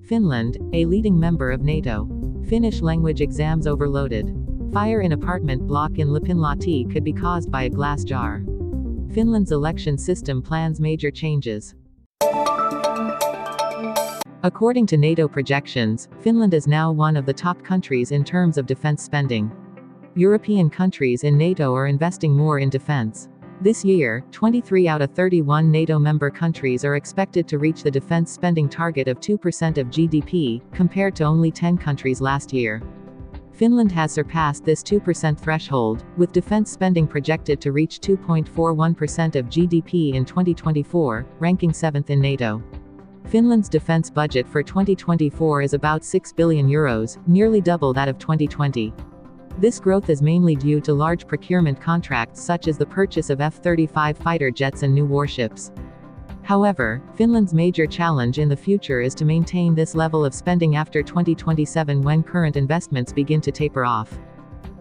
Finland, a leading member of NATO. Finnish language exams overloaded. Fire in apartment block in Lapinlahti could be caused by a glass jar. Finland's election system plans major changes. According to NATO projections, Finland is now one of the top countries in terms of defense spending. European countries in NATO are investing more in defense. This year, 23 out of 31 NATO member countries are expected to reach the defense spending target of 2% of GDP, compared to only 10 countries last year. Finland has surpassed this 2% threshold, with defense spending projected to reach 2.41% of GDP in 2024, ranking 7th in NATO. Finland's defense budget for 2024 is about €6 billion, nearly double that of 2020. This growth is mainly due to large procurement contracts such as the purchase of F-35 fighter jets and new warships. However, Finland's major challenge in the future is to maintain this level of spending after 2027 when current investments begin to taper off.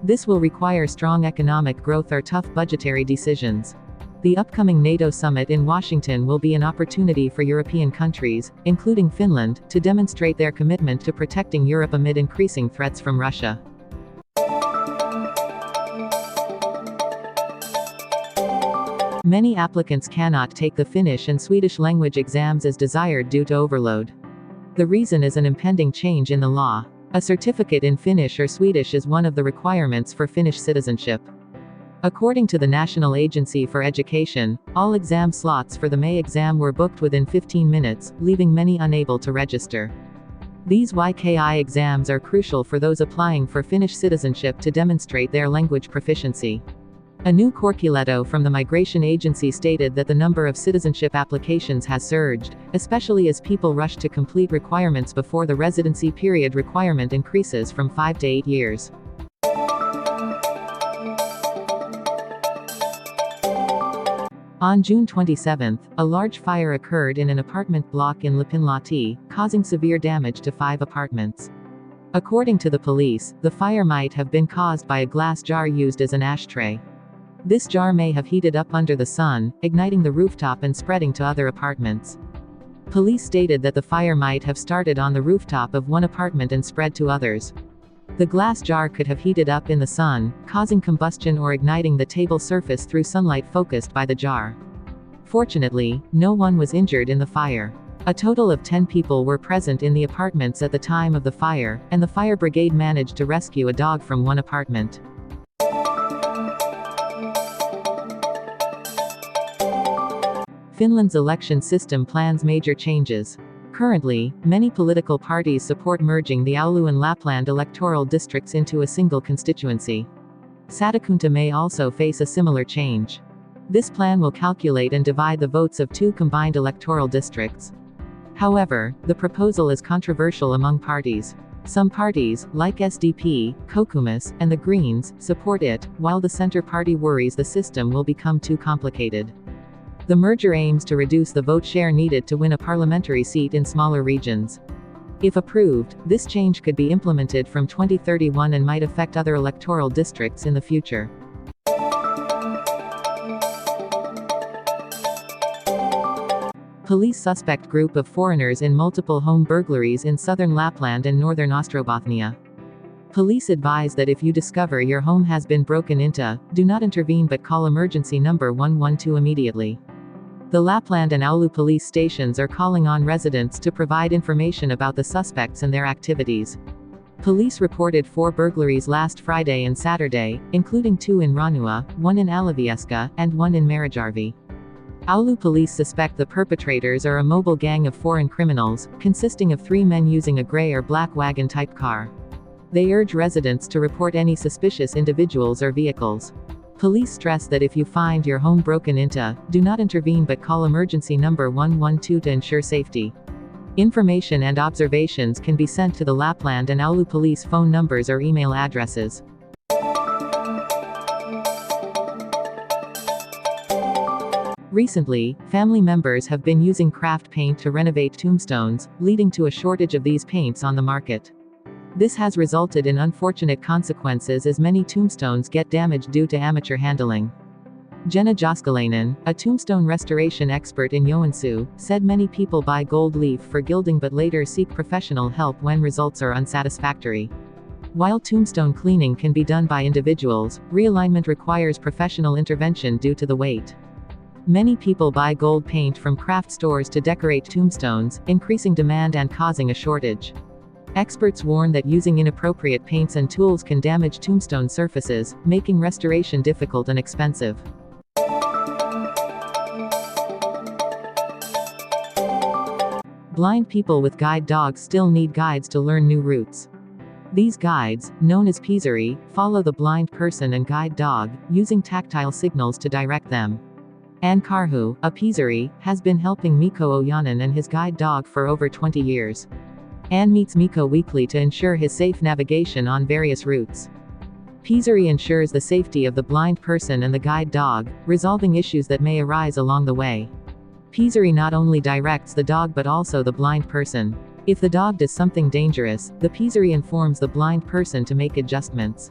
This will require strong economic growth or tough budgetary decisions. The upcoming NATO summit in Washington will be an opportunity for European countries, including Finland, to demonstrate their commitment to protecting Europe amid increasing threats from Russia. Many applicants cannot take the Finnish and Swedish language exams as desired due to overload. The reason is an impending change in the law. A certificate in Finnish or Swedish is one of the requirements for Finnish citizenship. According to the National Agency for Education, all exam slots for the May exam were booked within 15 minutes, leaving many unable to register. These YKI exams are crucial for those applying for Finnish citizenship to demonstrate their language proficiency. A new Korkiletto from the migration agency stated that the number of citizenship applications has surged, especially as people rush to complete requirements before the residency period requirement increases from 5 to 8 years. On June 27, a large fire occurred in an apartment block in Lapinlahti, causing severe damage to 5 apartments. According to the police, the fire might have been caused by a glass jar used as an ashtray. This jar may have heated up under the sun, igniting the rooftop and spreading to other apartments. Police stated that the fire might have started on the rooftop of one apartment and spread to others. The glass jar could have heated up in the sun, causing combustion or igniting the table surface through sunlight focused by the jar. Fortunately, no one was injured in the fire. A total of 10 people were present in the apartments at the time of the fire, and the fire brigade managed to rescue a dog from one apartment. Finland's election system plans major changes. Currently, many political parties support merging the Oulu and Lapland electoral districts into a single constituency. Satakunta may also face a similar change. This plan will calculate and divide the votes of 2 combined electoral districts. However, the proposal is controversial among parties. Some parties, like SDP, Kokoomus, and the Greens, support it, while the Centre Party worries the system will become too complicated. The merger aims to reduce the vote share needed to win a parliamentary seat in smaller regions. If approved, this change could be implemented from 2031 and might affect other electoral districts in the future. Police suspect group of foreigners in multiple home burglaries in southern Lapland and northern Ostrobothnia. Police advise that if you discover your home has been broken into, do not intervene but call emergency number 112 immediately. The Lapland and Oulu police stations are calling on residents to provide information about the suspects and their activities. Police reported 4 burglaries last Friday and Saturday, including 2 in Ranua, 1 in Alavieska, and 1 in Merijarvi. Oulu police suspect the perpetrators are a mobile gang of foreign criminals, consisting of 3 men using a gray or black wagon-type car. They urge residents to report any suspicious individuals or vehicles. Police stress that if you find your home broken into, do not intervene but call emergency number 112 to ensure safety. Information and observations can be sent to the Lapland and Oulu police phone numbers or email addresses. Recently, family members have been using craft paint to renovate tombstones, leading to a shortage of these paints on the market. This has resulted in unfortunate consequences as many tombstones get damaged due to amateur handling. Jenna Joskalainen, a tombstone restoration expert in Joensuu, said many people buy gold leaf for gilding but later seek professional help when results are unsatisfactory. While tombstone cleaning can be done by individuals, realignment requires professional intervention due to the weight. Many people buy gold paint from craft stores to decorate tombstones, increasing demand and causing a shortage. Experts warn that using inappropriate paints and tools can damage tombstone surfaces, making restoration difficult and expensive. Blind people with guide dogs still need guides to learn new routes. These guides, known as pisari, follow the blind person and guide dog, using tactile signals to direct them. Anne Karhu, a pisari, has been helping Mikko Ojanen and his guide dog for over 20 years. Anne meets Mikko weekly to ensure his safe navigation on various routes. Pisari ensures the safety of the blind person and the guide dog, resolving issues that may arise along the way. Pisari not only directs the dog but also the blind person. If the dog does something dangerous, the pisari informs the blind person to make adjustments.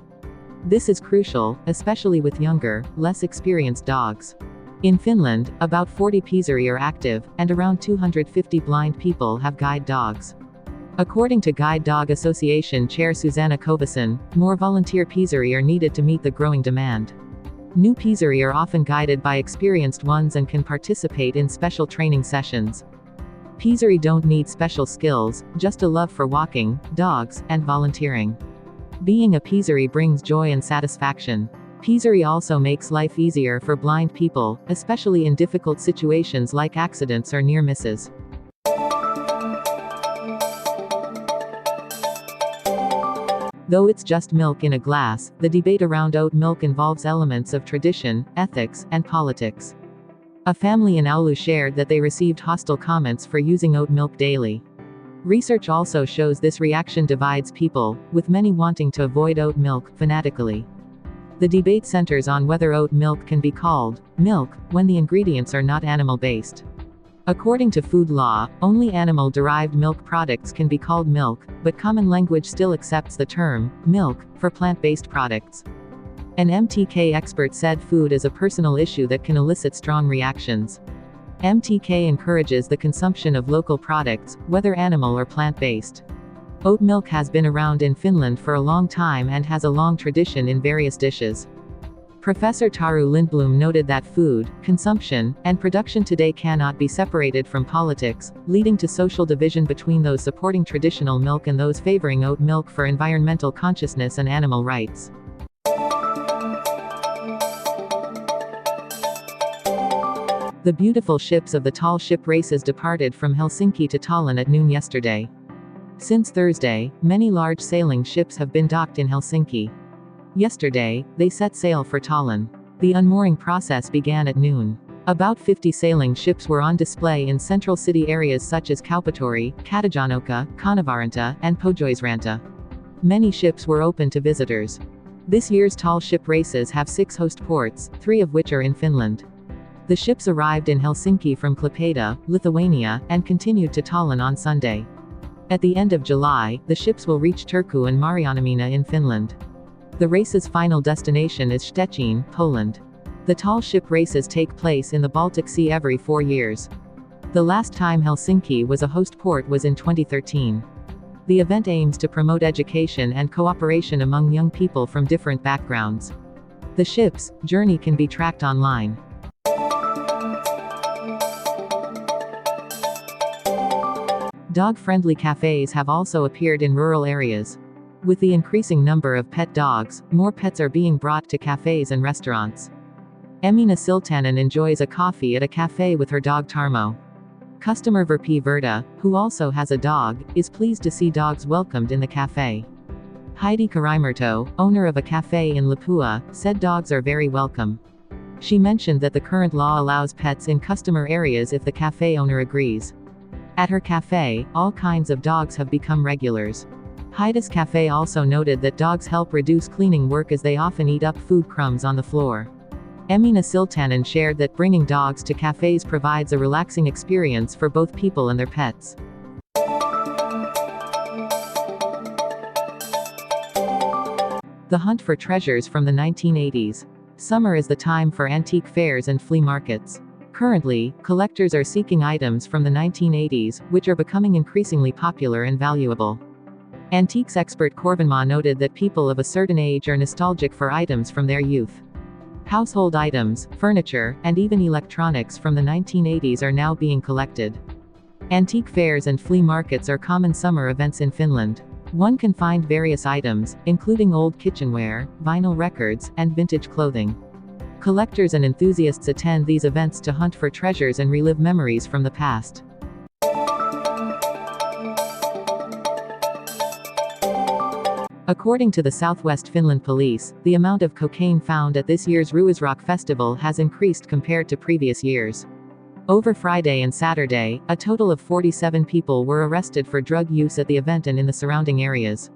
This is crucial, especially with younger, less experienced dogs. In Finland, about 40 pisari are active, and around 250 blind people have guide dogs. According to Guide Dog Association Chair Susanna Kovason, more volunteer pisari are needed to meet the growing demand. New pisari are often guided by experienced ones and can participate in special training sessions. Pisari don't need special skills, just a love for walking, dogs, and volunteering. Being a pisari brings joy and satisfaction. Pisari also makes life easier for blind people, especially in difficult situations like accidents or near misses. Though it's just milk in a glass, the debate around oat milk involves elements of tradition, ethics, and politics. A family in Oulu shared that they received hostile comments for using oat milk daily. Research also shows this reaction divides people, with many wanting to avoid oat milk fanatically. The debate centers on whether oat milk can be called milk when the ingredients are not animal-based. According to food law, only animal-derived milk products can be called milk, but common language still accepts the term milk for plant-based products. An MTK expert said food is a personal issue that can elicit strong reactions. MTK encourages the consumption of local products, whether animal or plant-based. Oat milk has been around in Finland for a long time and has a long tradition in various dishes. Professor Taru Lindblom noted that food, consumption, and production today cannot be separated from politics, leading to social division between those supporting traditional milk and those favoring oat milk for environmental consciousness and animal rights. The beautiful ships of the tall ship races departed from Helsinki to Tallinn at noon yesterday. Since Thursday, many large sailing ships have been docked in Helsinki. Yesterday, they set sail for Tallinn. The unmooring process began at noon. About 50 sailing ships were on display in central city areas such as Kaupatori, Katajanokka, Kanavaranta, and Pohjoisranta. Many ships were open to visitors. This year's tall ship races have 6 host ports, 3 of which are in Finland. The ships arrived in Helsinki from Klaipėda, Lithuania, and continued to Tallinn on Sunday. At the end of July, the ships will reach Turku and Marianhamina in Finland. The race's final destination is Szczecin, Poland. The tall ship races take place in the Baltic Sea every 4 years. The last time Helsinki was a host port was in 2013. The event aims to promote education and cooperation among young people from different backgrounds. The ship's journey can be tracked online. Dog-friendly cafes have also appeared in rural areas. With the increasing number of pet dogs, more pets are being brought to cafes and restaurants. Emina Siltanen enjoys a coffee at a cafe with her dog Tarmo. Customer Verpi Verta, who also has a dog, is pleased to see dogs welcomed in the cafe. Heidi Karimerto, owner of a cafe in Lapua, said dogs are very welcome. She mentioned that the current law allows pets in customer areas if the cafe owner agrees. At her cafe, all kinds of dogs have become regulars. Heidi's cafe also noted that dogs help reduce cleaning work as they often eat up food crumbs on the floor. Emina Siltanen shared that bringing dogs to cafes provides a relaxing experience for both people and their pets. The hunt for treasures from the 1980s. Summer is the time for antique fairs and flea markets. Currently, collectors are seeking items from the 1980s, which are becoming increasingly popular and valuable. Antiques expert Corvin Ma noted that people of a certain age are nostalgic for items from their youth. Household items, furniture, and even electronics from the 1980s are now being collected. Antique fairs and flea markets are common summer events in Finland. One can find various items, including old kitchenware, vinyl records, and vintage clothing. Collectors and enthusiasts attend these events to hunt for treasures and relive memories from the past. According to the Southwest Finland Police, the amount of cocaine found at this year's Ruisrock Festival has increased compared to previous years. Over Friday and Saturday, a total of 47 people were arrested for drug use at the event and in the surrounding areas.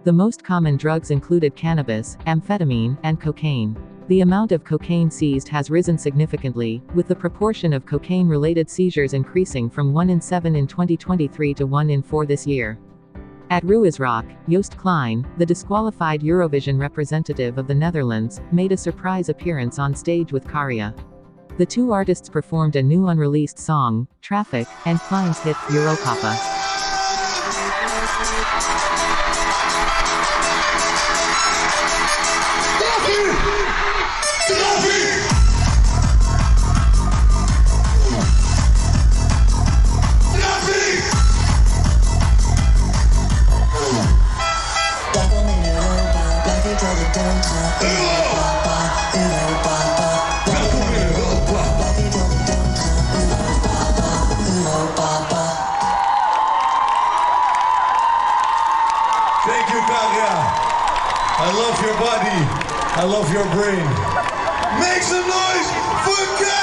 The most common drugs included cannabis, amphetamine, and cocaine. The amount of cocaine seized has risen significantly, with the proportion of cocaine-related seizures increasing from 1 in 7 in 2023 to 1 in 4 this year. At Ruisrock, Joost Klein, the disqualified Eurovision representative of the Netherlands, made a surprise appearance on stage with Karja. The two artists performed a new unreleased song, Traffic, and Klein's hit, Europapa. Thank you, Karja. I love your body. I love your brain. Make some noise for Karja!